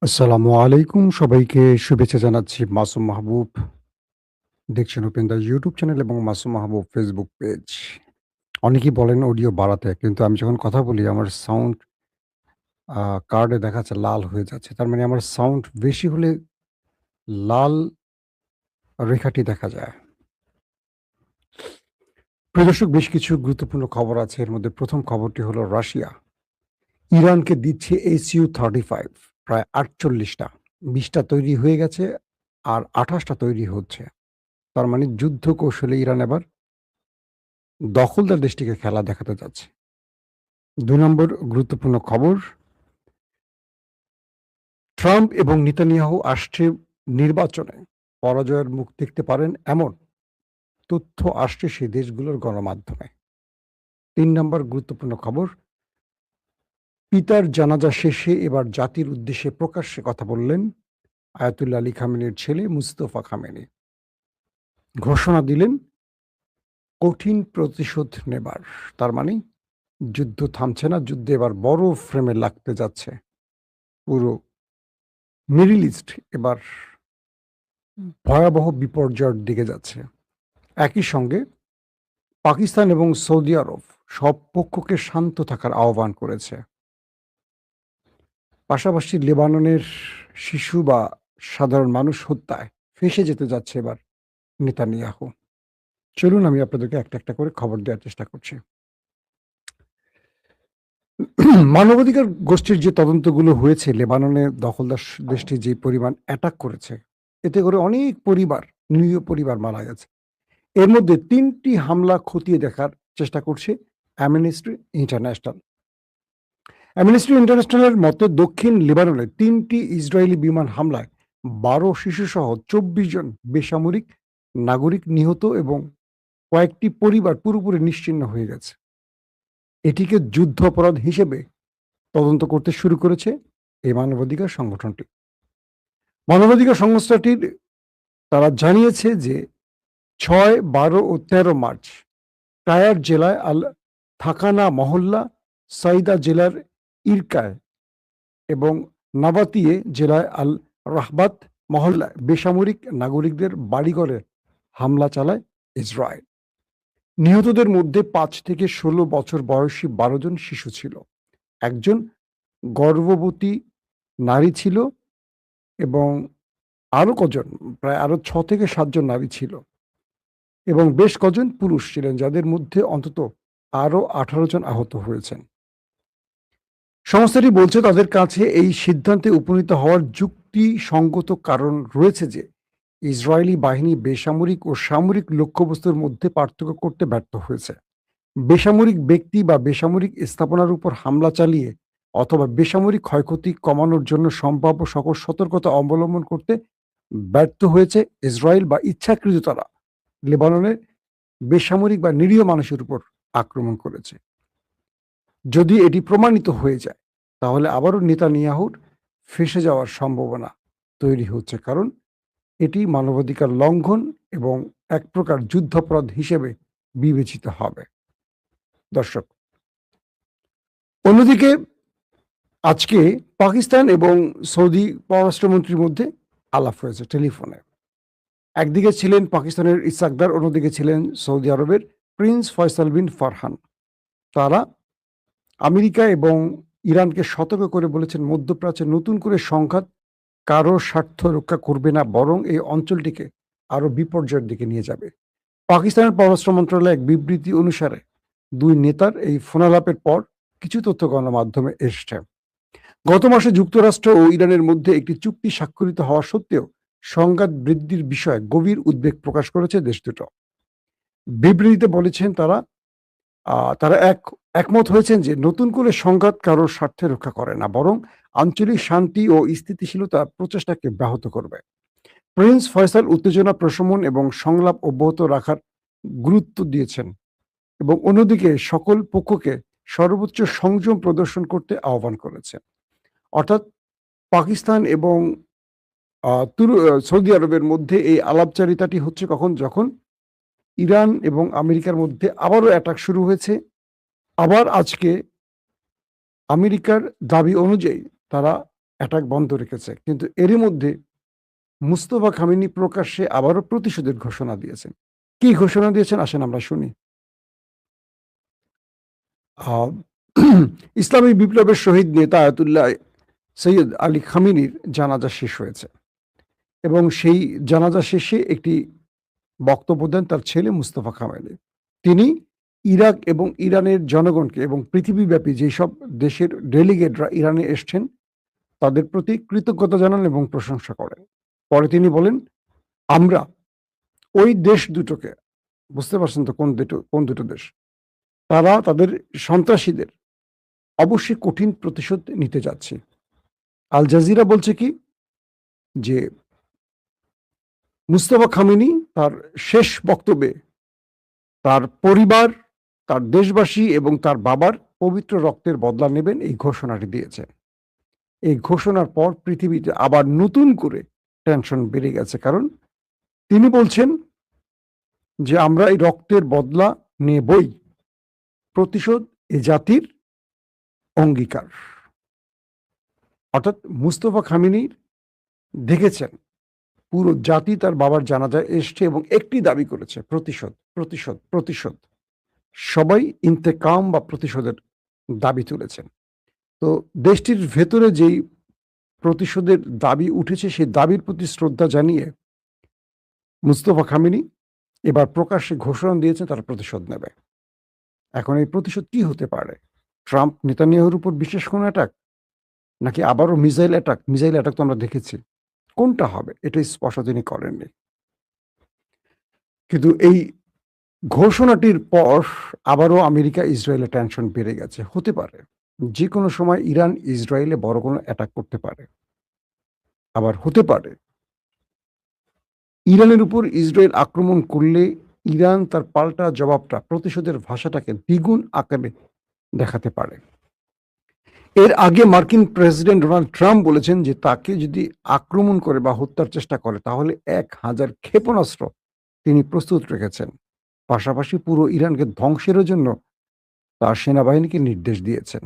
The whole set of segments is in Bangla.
আসসালামু আলাইকুম। সবাইকে শুভেচ্ছা জানাচ্ছি। মাসুম মাহবুব। দেখছেন ওপেন দ্য ইউটিউব চ্যানেল এবং মাসুম মাহবুব ফেসবুক পেজ। অনেকেই বলেন অডিও বাড়াতে, কিন্তু আমি যখন কথা বলি আমার সাউন্ড কার্ডে দেখাচ্ছে লাল হয়ে যাচ্ছে। তার মানে আমার সাউন্ড বেশি হলে লাল রেখাটি দেখা যায়। প্রিয় দর্শক, বেশ কিছু গুরুত্বপূর্ণ খবর আছে। এর মধ্যে ১ম খবরটি হলো রাশিয়া ইরানকে দিচ্ছে SU-35 প্রায় ৪৮ টা। ২০ টা তৈরি হয়ে গেছে আর ২৮ টা তৈরি হচ্ছে। তার মানে যুদ্ধ কৌশলে ইরান এবার দখলদার দেশটিকে খেলা দেখাতে যাচ্ছে। ২ নম্বর গুরুত্বপূর্ণ খবর, ট্রাম্প এবং নেতানিয়াহু আসছে নির্বাচনে পরাজয়ের মুখ দেখতে পারেন এমন তথ্য আসছে সেই দেশগুলোর গণমাধ্যমে। ৩ নম্বর গুরুত্বপূর্ণ খবর, পিতার জানাজা শেষে এবার জাতির উদ্দেশ্যে প্রকাশ্যে কথা বললেন আয়াতুল্লাহ আলী খামেনির ছেলে মুস্তফা খামেনি। ঘোষণা দিলেন কঠিন প্রতিশোধ নেবার। তার মানে যুদ্ধ থামছে না, যুদ্ধ এবার বড় ফ্রেমে লাগতে যাচ্ছে। পুরো মিডল ইস্ট এবার ভয়াবহ বিপর্যয়ের দিকে যাচ্ছে। একই সঙ্গে পাকিস্তান এবং সৌদি আরব সব পক্ষকে শান্ত থাকার আহ্বান করেছে। পাশাপাশি লেবাননের শিশু বা সাধারণ মানুষ হত্যায় ফেঁসে যেতে যাচ্ছে এবার নেতানিয়াহু। চলুন আমি আপনাদেরকে একটা একটা করে খবর দেওয়ার চেষ্টা করছি। মানবাধিকার গোষ্ঠীর যে তদন্তগুলো হয়েছে, লেবাননে দখলদার দেশটি যে পরিমাণ অ্যাটাক করেছে, এতে করে অনেক পরিবার, নিরীহ পরিবার মারা গেছে। এর মধ্যে ৩ টি হামলা খতিয়ে দেখার চেষ্টা করছে অ্যামনেস্টি ইন্টারন্যাশনাল। অ্যামনেস্টি ইন্টারন্যাশনালের মতে দক্ষিণ লেবাননে ৩ টি ইসরায়েলি বিমান হামলায় ১২ শিশুসহ ২৪ জন বেসামরিক নাগরিক নিহত এবং কয়েকটি পরিবার পুরোপুরি নিশ্চিহ্ন হয়ে গেছে। এটিকে যুদ্ধাপরাধ হিসেবে তদন্ত করতে শুরু করেছে এই মানবাধিকার সংগঠনটি। মানবাধিকার সংস্থাটির তারা জানিয়েছে যে ৬, ১২ ও ১৩ মার্চ টায়ার জেলায় আল থাকানা মহল্লা, সাইদা জেলার ইরকায় এবং নাবাতিয়ে জেলায় আল রাহবাত মহল্লায় বেসামরিক নাগরিকদের বাড়িঘরে হামলা চালায় ইসরায়েল। নিহতদের মধ্যে ৫ থেকে ১৬ বছর বয়সী ১২ জন শিশু ছিল। একজন গর্ভবতী নারী ছিল এবং আরো কজন, প্রায় আরো ৬ থেকে ৭ জন নারী ছিল এবং বেশ কজন পুরুষ ছিলেন, যাদের মধ্যে অন্তত আরো ১৮ জন আহত হয়েছেন। সংস্থাটি বলছে তাদের কাছে এই সিদ্ধান্তে উপনীত হওয়ার যুক্তিসঙ্গত কারণ রয়েছে যে ইসরায়েলি বাহিনী বেসামরিক ও সামরিক লক্ষ্যবস্তুর মধ্যে পার্থক্য করতে ব্যর্থ হয়েছে। বেসামরিক ব্যক্তি বা বেসামরিক স্থাপনার উপর হামলা চালিয়ে অথবা বেসামরিক ক্ষয়ক্ষতি কমানোর জন্য সম্ভাব্য সকল সতর্কতা অবলম্বন করতে ব্যর্থ হয়েছে ইসরায়েল বা ইচ্ছাকৃত তারা লেবাননের বেসামরিক বা নিরীহ মানুষের উপর আক্রমণ করেছে। যদি এটি প্রমাণিত হয়ে যায় তাহলে আবারও নেতানিয়াহুর ফেঁসে যাওয়ার সম্ভাবনা তৈরি হচ্ছে, কারণ এটি মানবাধিকার লঙ্ঘন এবং এক প্রকার যুদ্ধাপরাধ হিসেবে বিবেচিত হবে। দর্শক, অন্যদিকে আজকে পাকিস্তান এবং সৌদি পররাষ্ট্রমন্ত্রীর মধ্যে আলাপ হয়েছে টেলিফোনে। একদিকে ছিলেন পাকিস্তানের ইসাকদার, অন্যদিকে ছিলেন সৌদি আরবের প্রিন্স ফয়সাল বিন ফারহান। তারা আমেরিকা এবং ইরানকে সতর্ক করে বলেছেন, মধ্যপ্রাচ্যে নতুন করে সংঘাত কারো স্বার্থ রক্ষা করবে না, বরং এই অঞ্চলটিকে আরো বিপর্যয়ের দিকে নিয়ে যাবে। পাকিস্তানের পররাষ্ট্র মন্ত্রণালয়ের এক বিবৃতি অনুসারে ২ নেতার এই ফোনালাপের পর কিছু তথ্য গণমাধ্যমে এসছে। গত মাসে যুক্তরাষ্ট্র ও ইরানের মধ্যে একটি চুক্তি স্বাক্ষরিত হওয়া সত্ত্বেও সংঘাত বৃদ্ধির বিষয়ে গভীর উদ্বেগ প্রকাশ করেছে দেশ দুটো। বিবৃতিতে বলেছেন তারা একমত হয়েছেন যে নতুন করে সংঘাত কারোর স্বার্থে রক্ষা করে না, বরং আঞ্চলিক শান্তি ও স্থিতিশীলতা প্রচেষ্টাকে ব্যাহত করবে। প্রিন্স ফয়সাল উত্তেজনা প্রশমন এবং সংলাপ অব্যাহত রাখার গুরুত্ব দিয়েছেন এবং অন্যদিকে সকল পক্ষকে সর্বোচ্চ সংযম প্রদর্শন করতে আহ্বান করেছে। অর্থাৎ পাকিস্তান এবং সৌদি আরবের মধ্যে এই আলাপচারিতাটি হচ্ছে কখন, যখন ইরান এবং আমেরিকার মধ্যে আবারও অ্যাটাক শুরু হয়েছে। আবার আজকে আমেরিকার দাবি অনুযায়ী তারা অ্যাটাক বন্ধ রেখেছে। কিন্তু এরই মধ্যে মুস্তফা খামেনি প্রকাশ্যে আবারও প্রতিশোধের ঘোষণা দিয়েছেন। কি ঘোষণা দিয়েছেন আসেন আমরা শুনি। আ ইসলামী বিপ্লবের শহীদ নেতা আয়াতুল্লাহ সৈয়দ আলী খামেনির জানাজা শেষ হয়েছে এবং সেই জানাজা শেষে একটি বক্তব্য দেন তার ছেলে মুস্তফা খামেনি। তিনি ইরাক এবং ইরানের জনগণকে এবং পৃথিবীব্যাপী যেসব দেশের ডেলিগেটরা ইরানে এসছেন তাদের প্রতি কৃতজ্ঞতা জানান এবং প্রশংসা করেন। পরে তিনি বলেন, আমরা ওই দেশ দুটোকে, বুঝতে পারছেন তো কোন দুটো দেশ, তারা তাদের সন্ত্রাসীদের অবশ্যই কঠিন প্রতিশোধ নিতে যাচ্ছে। আল জাজিরা বলছে কি যে মুস্তফা খামেনি তার শেষ বক্তব্যে তার পরিবার, তার দেশবাসী এবং তার বাবার পবিত্র রক্তের বদলা নেবেন এই ঘোষণাটি দিয়েছে। এই ঘোষণার পর পৃথিবীতে আবার নতুন করে টেনশন বেড়ে গেছে, কারণ তিনি বলছেন যে আমরা এই রক্তের বদলা নেবই, প্রতিশোধ এ জাতির অঙ্গীকার। অর্থাৎ মুস্তফা খামেনি দেখেছেন পুরো জাতি তার বাবার জানাজায় এসছে এবং একটি দাবি করেছে, প্রতিশোধ, প্রতিশোধ, প্রতিশোধ। সবাই ইন্তেকাম বা প্রতিশোধের দাবি তুলেছেন। তো দেশটির ভেতরে যেই প্রতিশোধের দাবি উঠেছে সেই দাবির প্রতি শ্রদ্ধা জানিয়ে মুস্তফা খামেনি এবার প্রকাশ্যে ঘোষণা দিয়েছে তারা প্রতিশোধ নেবে। এখন এই প্রতিশোধ কি হতে পারে? ট্রাম্প নেতানিয়াহুর উপর বিশেষ কোনো অ্যাটাক, নাকি আবারও মিসাইল অ্যাটাক? মিসাইল অ্যাটাক তো আমরা দেখেছি। কোনটা হবে এটা স্পষ্ট তিনি করেননি। কিন্তু এই ঘোষণাটির পর আবারও আমেরিকা ইসরায়েলে টেনশন বেড়ে গেছে। হতে পারে যে কোনো সময় ইরান ইসরায়েলে বড় কোনো অ্যাটাক করতে পারে। আবার হতে পারে ইরানের উপর ইসরায়েল আক্রমণ করলে ইরান তার পাল্টা জবাবটা, প্রতিশোধের ভাষাটাকে দ্বিগুণ আকারে দেখাতে পারে। এর আগে মার্কিন প্রেসিডেন্ট ডোনাল্ড ট্রাম্প বলেছেন যে তাকে যদি আক্রমণ করে বা হত্যার চেষ্টা করে তাহলে 1000 ক্ষেপণাস্ত্র তিনি প্রস্তুত রেখেছেন। পাশাপাশি পুরো ইরানকে ধ্বংসের জন্য তার সেনাবাহিনীকে নির্দেশ দিয়েছেন।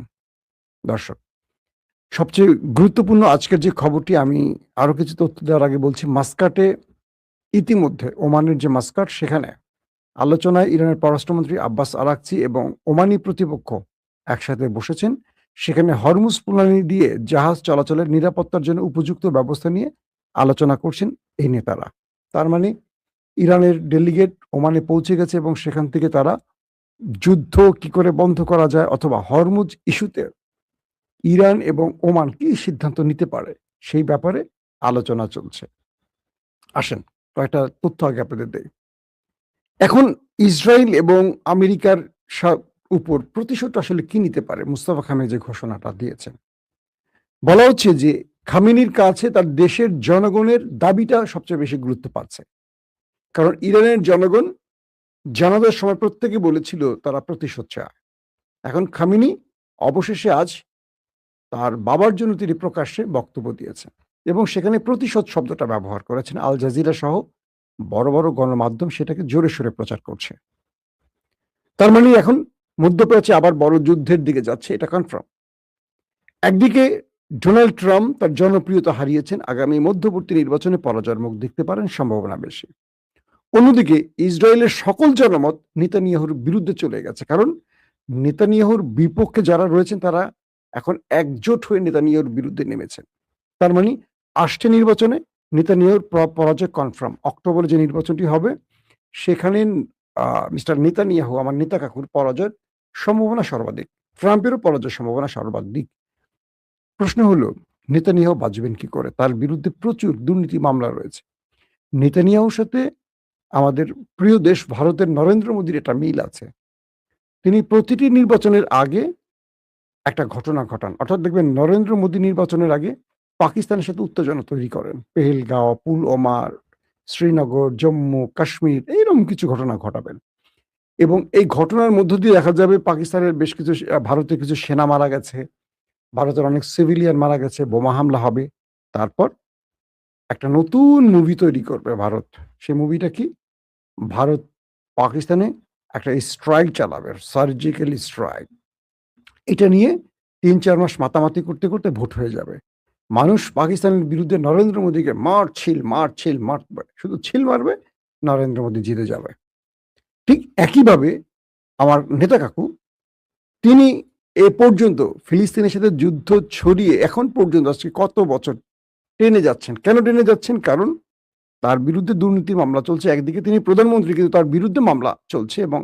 দর্শক, সবচেয়ে গুরুত্বপূর্ণ আজকের যে খবরটি আমি আরো কিছু তথ্য দেওয়ার আগে বলছি, মাস্কাটে ইতিমধ্যে ওমানের যে মাস্কাট, সেখানে আলোচনায় ইরানের পররাষ্ট্রমন্ত্রী আব্বাস আরাকচি এবং ওমানি প্রতিপক্ষ একসাথে বসেছেন। সেখানে হরমুজ প্রণালী দিয়ে জাহাজ চলাচলের নিরাপত্তার জন্য উপযুক্ত ব্যবস্থা নিয়ে আলোচনা করছেন এই নেতারা। তার মানে ইরানের ডেলিগেট ওমানে পৌঁছে গেছে এবং সেখান থেকে তারা যুদ্ধ কি করে বন্ধ করা যায় অথবা হরমুজ ইস্যুতে ইরান এবং ওমান কি সিদ্ধান্ত নিতে পারে সেই ব্যাপারে আলোচনা চলছে। আসেন কয়েকটা তথ্য আগে আপনাদের দেই। এখন ইসরায়েল এবং আমেরিকার উপর প্রতিশোধ আসলে কি নিতে পারে মুস্তফা খামেনি যে ঘোষণাটা দিয়েছেন? বলা হচ্ছে যে খামেনির কাছে তার দেশের জনগণের দাবিটা সবচেয়ে বেশি গুরুত্ব পাচ্ছে, কারণ ইরানের জনগণ জানাজার সময় প্রত্যেকে বলেছিল তারা প্রতিশোধ চায়। এখন খামেনি অবশেষে আজ তার বাবার জন্য তিনি প্রকাশ্যে বক্তব্য দিয়েছেন এবং সেখানে প্রতিশোধ শব্দটা ব্যবহার করেছেন। আল জাজিরা সহ বড় বড় গণমাধ্যম সেটাকে জোরে সোরে প্রচার করছে। তার মানে এখন মধ্যপ্রাচ্যে আবার বড় যুদ্ধের দিকে যাচ্ছে, এটা কনফার্ম। একদিকে ডোনাল্ড ট্রাম্প তার জনপ্রিয়তা হারিয়েছেন, আগামী মধ্যবর্তী নির্বাচনে পরাজয়ের মুখ দেখতে পারেন, সম্ভাবনা বেশি। অন্যদিকে ইসরায়েলের সকল জনমত নেতানিয়াহুর বিরুদ্ধে চলে গেছে, কারণ নেতানিয়াহুর বিপক্ষে যারা রয়েছেন তারা এখন একজোট হয়ে নেতানিয়াহুর বিরুদ্ধে নেমেছেন। তার মানে আসছে নির্বাচনে নেতানিয়াহুর পরাজয় কনফার্ম। অক্টোবরে যে নির্বাচনটি হবে সেখানে মিস্টার নেতানিয়াহু, আমার নেতা কাকুর পরাজয়ের সম্ভাবনা সর্বাধিক, ট্রাম্পেরও পরাজয়ের সম্ভাবনা সর্বাধিক। প্রশ্ন হলো নেতানিয়াহু বাঁচবেন কি করে? তার বিরুদ্ধে প্রচুর দুর্নীতি মামলা রয়েছে। নেতানিয়াহুর সাথে আমাদের প্রিয় দেশ ভারতের নরেন্দ্র মোদীর একটা মিল আছে। তিনি প্রতিটি নির্বাচনের আগে একটা ঘটনা ঘটান, অর্থাৎ দেখবেন নরেন্দ্র মোদী নির্বাচনের আগে পাকিস্তানের সাথে উত্তেজনা তৈরি করেন। পেহেলগাঁও, পুলওয়ামা, শ্রীনগর, জম্মু, কাশ্মীর এইরকম কিছু ঘটনা ঘটাবেন এবং এই ঘটনার মধ্য দিয়ে দেখা যাবে পাকিস্তানের বেশ কিছু ভারতের কিছু সেনা মারা গেছে, ভারতের অনেক সিভিলিয়ান মারা গেছে, বোমা হামলা হবে। তারপর একটা নতুন মুভি তৈরি করবে ভারত। সেই মুভিটা কি? ভারত পাকিস্তানে একটা স্ট্রাইক চালাবে, সার্জিক্যাল স্ট্রাইক। এটা নিয়ে ৩-৪ মাস মাতামাতি করতে করতে ভোট হয়ে যাবে। মানুষ পাকিস্তানের বিরুদ্ধে নরেন্দ্র মোদীকে মারবে, শুধু ছিল মারবে, নরেন্দ্র মোদী জিতে যাবে। ঠিক একইভাবে আমার নেতা কাকু, তিনি এ পর্যন্ত ফিলিস্তিনের সাথে যুদ্ধ ছড়িয়ে এখন পর্যন্ত আজকে কত বছর টেনে যাচ্ছেন। কেন টেনে যাচ্ছেন? কারণ তার বিরুদ্ধে দুর্নীতির মামলা চলছে। একদিকে তিনি প্রধানমন্ত্রী, কিন্তু তার বিরুদ্ধে মামলা চলছে এবং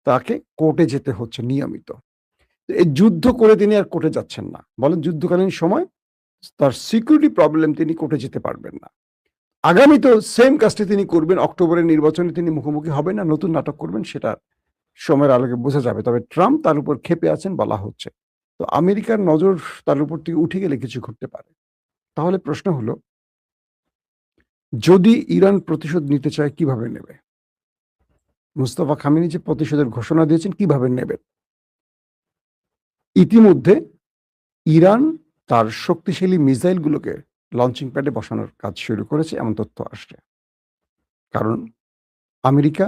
তাকে কোর্টে যেতে হচ্ছে নিয়মিত। এই যুদ্ধ করে তিনি আর কোর্টে যাচ্ছেন না। বলেন যুদ্ধকালীন সময় তার সিকিউরিটি প্রবলেম, তিনি কোর্টে যেতে পারবেন না। আগামীতেও সেম কাজটি তিনি করবেন। অক্টোবরের নির্বাচনে তিনি মুখোমুখি হবেন না, নতুন নাটক করবেন, সেটা সময়ের আলোকে বোঝা যাবে। তবে ট্রাম্প তার উপর ক্ষেপে আছেন বলা হচ্ছে। তো আমেরিকার নজর তার উপর থেকে উঠে গেলে কিছু ঘটতে পারে। তাহলে প্রশ্ন হলো, যদি ইরান প্রতিশোধ নিতে চায় কিভাবে নেবে? মুস্তাফা খামেনি যে প্রতিশোধের ঘোষণা দিয়েছেন, কিভাবে নেবেন? ইতিমধ্যে ইরান তার শক্তিশালী মিসাইলগুলোকে লঞ্চিং প্যাডে বসানোর কাজ শুরু করেছে, এমন তথ্য আসছে। কারণ আমেরিকা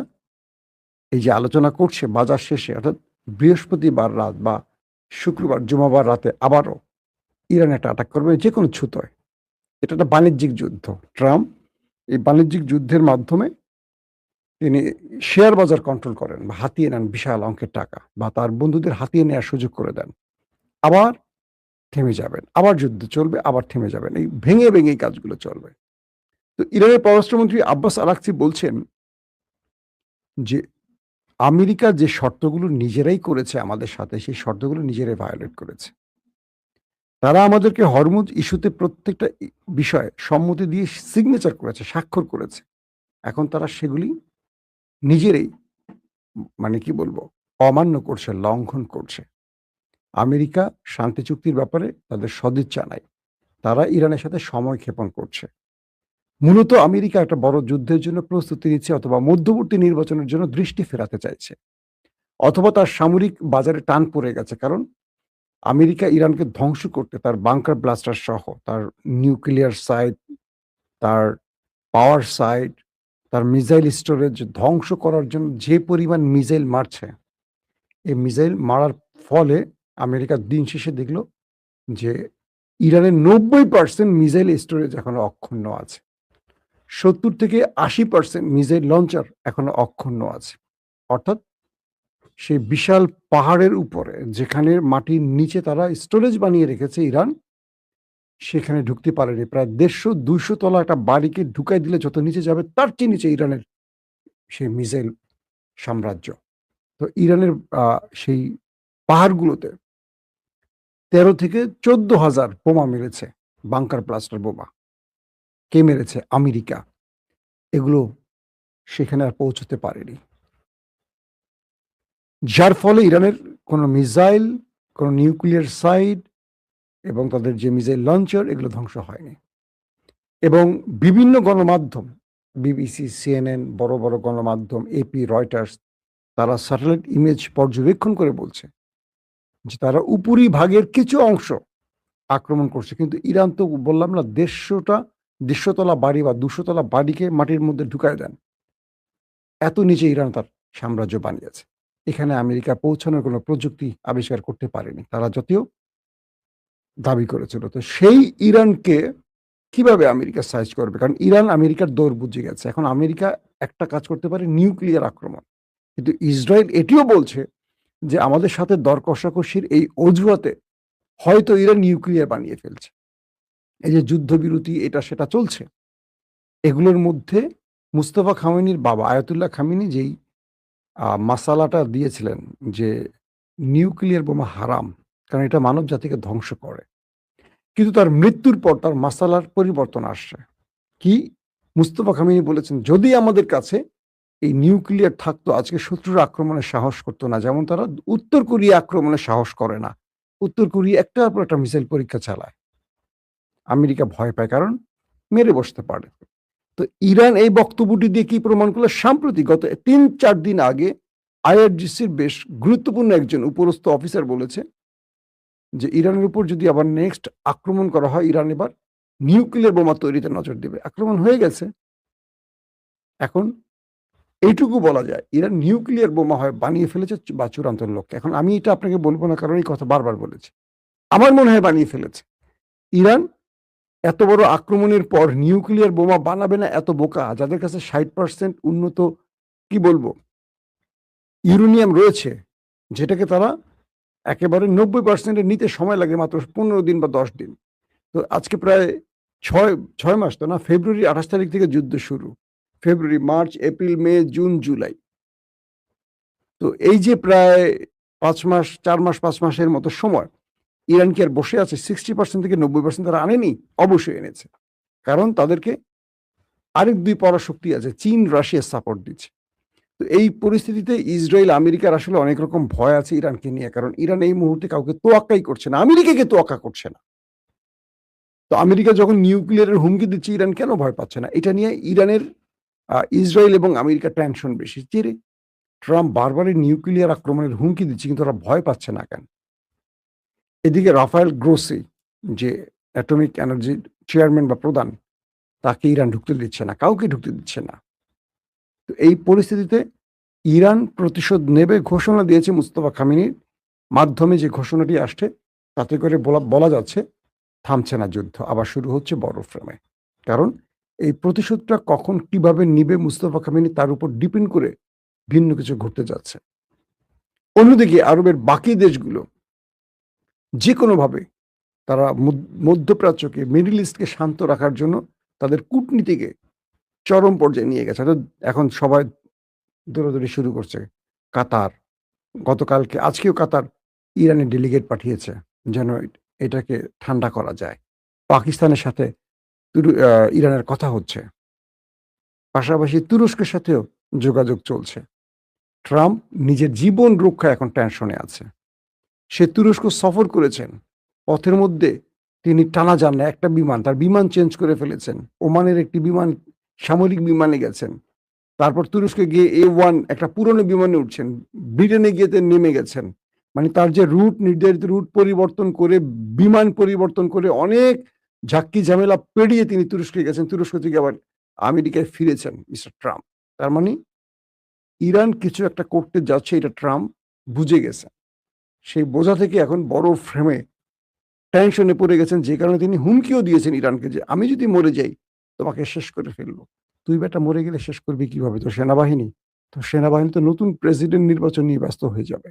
এই যে আলোচনা করছে বাজার শেষে, অর্থাৎ বৃহস্পতিবার রাত বা শুক্রবার জুমাবার রাতে আবারও ইরান একটা অ্যাটাক করবে যে কোনো ছুতোয়। এটা একটা বাণিজ্যিক যুদ্ধ। ট্রাম্প এই বাণিজ্যিক যুদ্ধের মাধ্যমে তিনি শেয়ার বাজার কন্ট্রোল করেন বা হাতিয়ে নেন বিশাল অঙ্কের টাকা, বা তার বন্ধুদের হাতিয়ে নেওয়ার সুযোগ করে দেন। আবার থেমে যাবেন, আবার যুদ্ধ চলবে, আবার থেমে যাবেন। এই ভেঙে ভেঙে এই কাজগুলো চলবে। তো ইরানের পররাষ্ট্রমন্ত্রী আব্বাস আরাকচি বলছেন যে আমেরিকা যে শর্তগুলো নিজেরাই করেছে আমাদের সাথে, সেই শর্তগুলো নিজেরাই ভায়োলেট করেছে। তারা আমাদেরকে হরমুজ ইস্যুতে প্রত্যেকটা বিষয়ে সম্মতি দিয়ে সিগনেচার করেছে, স্বাক্ষর করেছে। এখন তারা সেগুলি নিজেরাই মানে কি বলবো, অমান্য করছে, লঙ্ঘন করছে। আমেরিকা শান্তি চুক্তির ব্যাপারে তাদের সদিচ্ছা নাই। তারা ইরানের সাথে সময় ক্ষেপণ করছে। মূলত আমেরিকা একটা বড় যুদ্ধের জন্য প্রস্তুতি নিচ্ছে, অথবা মধ্যবর্তী নির্বাচনের জন্য দৃষ্টি ফেরাতে চাইছে, অথবা তার সামরিক বাজারে টান পড়ে গেছে। কারণ আমেরিকা ইরানকে ধ্বংস করতে তার বাংকার ব্লাস্টার সহ তার নিউক্লিয়ার সাইট, তার পাওয়ার সাইট, তার মিসাইল স্টোরেজ ধ্বংস করার জন্য যে পরিমাণ মিসাইল মারছে, এই মিসাইল মারার ফলে আমেরিকা দিন শেষে দেখল যে ইরানের 90% মিসাইল স্টোরেজ এখনো অক্ষুণ্ণ আছে। 70 থেকে 80% মিসাইল লঞ্চার এখনো অক্ষুণ্ণ আছে। অর্থাৎ সেই বিশাল পাহাড়ের উপরে, যেখানে মাটির নিচে তারা স্টোরেজ বানিয়ে রেখেছে ইরান, সেখানে ঢুকতে পারেনি। প্রায় 150-200 তলা একটা বাড়িকে ঢুকাই দিলে যত নিচে যাবে, তার চেয়ে নিচে ইরানের সেই মিসাইল সাম্রাজ্য। তো ইরানের সেই পাহাড়গুলোতে 13 থেকে 14,000 বোমা মেরেছে, বাংকার ব্লাস্টার বোমা। কে মেরেছে? আমেরিকা। এগুলো সেখানে আর পৌঁছতে পারেনি। যার ফলে ইরানের কোনো মিসাইল, কোনো নিউক্লিয়ার সাইট এবং তাদের যে মিসাইল লঞ্চার, এগুলো ধ্বংস হয়নি। এবং বিভিন্ন গণমাধ্যম, বিবিসি, সিএনএন, বড় বড় গণমাধ্যম, এপি, রয়টার্স, তারা স্যাটেলাইট ইমেজ পর্যবেক্ষণ করে বলছে যে তারা উপরিভাগের কিছু অংশ আক্রমণ করছে। কিন্তু ইরান তো বললাম না, 150 তলা বাড়ি বা 200 তলা বাড়িকে মাটির মধ্যে ঢুকায় দেন। এত নিচে ইরান তার সাম্রাজ্য বানিয়েছে। এখানে আমেরিকা পৌঁছানোর কোনো প্রযুক্তি আবিষ্কার করতে পারেনি, তারা যদিও দাবি করেছিল। তো সেই ইরানকে কিভাবে আমেরিকা সাইজ করবে? কারণ ইরান আমেরিকার দৌড় বুঝে গেছে। এখন আমেরিকা একটা কাজ করতে পারে, নিউক্লিয়ার আক্রমণ। কিন্তু ইসরায়েল এটিও বলছে যে আমাদের সাথে দর কষাকষির এই অজুহাতে হয়তো ইরান নিউক্লিয়ার বানিয়ে ফেলছে। এই যে যুদ্ধবিরতি এটা সেটা চলছে, এগুলোর মধ্যে মুস্তফা খামেনির বাবা আয়াতুল্লাহ খামেনি যেই মাসালাটা দিয়েছিলেন যে নিউক্লিয়ার বোমা হারাম, কারণ এটা মানব জাতিকে ধ্বংস করে। কিন্তু তার মৃত্যুর পর তার মাসালার পরিবর্তন আসছে। কি? মুস্তফা খামেনি বলেছেন, যদি আমাদের কাছে এই নিউক্লিয়ার থাকতো, আজকে শত্রুর আক্রমণের সাহস করতো না। যেমন তারা উত্তর কোরিয়া আক্রমণের সাহস করে না। উত্তর কোরিয়া একটার পর একটা মিসাইল পরীক্ষা চালায়। আমেরিকা ভয় পায়, কারণ মেরে বসতে পারে। তো ইরান এই বক্তব্যটি দিয়ে কি প্রমাণ করলো? সাম্প্রতিক গত 3-4 দিন আগে আইআরজিসির বেশ গুরুত্বপূর্ণ একজন উপরস্থ অফিসার বলেছে যে ইরানের উপর যদি আবার নেক্সট আক্রমণ করা হয়, ইরান এবার নিউক্লিয়ার বোমা তৈরিতে নজর দেবে। আক্রমণ হয়ে গেছে। এখন এইটুকু বলা যায়, ইরান নিউক্লিয়ার বোমা হয় বানিয়ে ফেলেছে বা চূড়ান্ত লক্ষ্যে। এখন আমি এটা আপনাকে বলবো না, কারণ এই কথা বারবার বলেছি। আমার মনে হয় বানিয়ে ফেলেছে। ইরান এত বড় আক্রমণের পর নিউক্লিয়ার বোমা বানাবে না এত বোকা, যাদের কাছে 60% উন্নত কি বলবো ইউরেনিয়াম রয়েছে, যেটাকে তারা একেবারে 90% নিতে সময় লাগে মাত্র 15 দিন বা 10 দিন। তো আজকে প্রায় 6 মাস তো না, ফেব্রুয়ারি 28 তারিখ থেকে যুদ্ধ শুরু। ফেব্রুয়ারি, মার্চ, এপ্রিল, মে, জুন, জুলাই। তো এই যে প্রায় 5 মাস, 4 মাস, 5 মাসের মতো সময় ইরান কি আর বসে আছে? 60% থেকে 90% তারা আনেনি? অবশ্যই এনেছে। কারণ তাদেরকে আরেক 2 পরাশক্তি আছে। চীন, রাশিয়া সাপোর্ট দিচ্ছে। তো এই পরিস্থিতিতে ইসরায়েল, আমেরিকার আসলে অনেক রকম ভয় আছে ইরানকে নিয়ে। কারণ ইরান এই মুহূর্তে কাউকে তোয়াক্কাই করছে না। আমেরিকাকে তোয়াক্কা করছে না। তো আমেরিকা যখন নিউক্লিয়ারের হুমকি দিচ্ছে, ইরান কেন ভয় পাচ্ছে না? এটা নিয়ে ইরানের ইসরায়েল এবং আমেরিকার টেনশন বেশি। যে রে, ট্রাম্প বারবারই নিউক্লিয়ার আক্রমণের হুমকি দিচ্ছে, কিন্তু ওরা ভয় পাচ্ছে না কেন? এদিকে রাফায়েল গ্রোসি, যে অ্যাটমিক এনার্জির চেয়ারম্যান বা প্রধান, তাকে ইরান ঢুকতে দিচ্ছে না। কাউকে ঢুকতে দিচ্ছে না। তো এই পরিস্থিতিতে ইরান প্রতিশোধ নেবে ঘোষণা দিয়েছে মুস্তফা খামেনির মাধ্যমে। যে ঘোষণাটি আসছে তাতে করে বলা যাচ্ছে থামছে না যুদ্ধ, আবার শুরু হচ্ছে বড় ফ্রেমে। কারণ এই প্রতিশোধটা কখন কিভাবে নিবে মুস্তফা খামেনি, তার উপর ডিপেন্ড করে ভিন্ন কিছু ঘটতে যাচ্ছে। অন্যদিকে আরবের বাকি দেশগুলো যে কোনোভাবে তারা মধ্যপ্রাচ্যকে, মিডল ইস্টকে শান্ত রাখার জন্য তাদের কূটনীতিকে চরম পর্যায়ে নিয়ে গেছে। এখন সবাই দৌড়াদৌড়ি শুরু করছে। কাতার, গতকালকে, আজকেও কাতার ইরানে ডেলিগেট পাঠিয়েছে যেন এটাকে ঠান্ডা করা যায়। পাকিস্তানের সাথে ইরানের কথা হচ্ছে। পাশাপাশি তুরস্কের সাথেও যোগাযোগ চলছে। ট্রাম্প নিজের জীবন রক্ষা এখন টেনশনে আছে। সে তুরস্ক সফর করেছেন। পথের মধ্যে তিনি টানা যান না, একটা বিমান, তার বিমান চেঞ্জ করে ফেলেছেন। ওমানের একটি বিমান, সামরিক বিমানে গেছেন। তারপর তুরস্কে গিয়ে A1 একটা পুরনো বিমানে উঠছেন। ব্রিটেনে গিয়ে নেমে গেছেন। মানে তার যে রুট, নির্ধারিত রুট পরিবর্তন করে, বিমান পরিবর্তন করে, অনেক ঝাক্কি ঝামেলা পেরিয়ে তিনি তুরস্কে গেছেন। তুরস্ক থেকে আবার আমেরিকায় ফিরেছেন মিস্টার ট্রাম্প। তার মানে ইরান কিছু একটা করতে যাচ্ছে, এটা ট্রাম্প বুঝে গেছে। সেই বোঝা থেকে এখন বড় ফ্রেমে টেনশনে পড়ে গেছেন, যে কারণে তিনি হুমকিও দিয়েছেন ইরানকে যে, আমি যদি মরে যাই তোমাকে শেষ করে ফেলবো। তুই বেটা মরে গেলে শেষ করবি কিভাবে? তো সেনাবাহিনী, তো নতুন প্রেসিডেন্ট নির্বাচন নিয়ে ব্যস্ত হয়ে যাবে।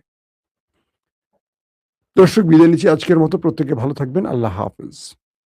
দর্শক, বিদায় নিচ্ছি আজকের মতো। প্রত্যেকে ভালো থাকবেন। আল্লাহ হাফেজ।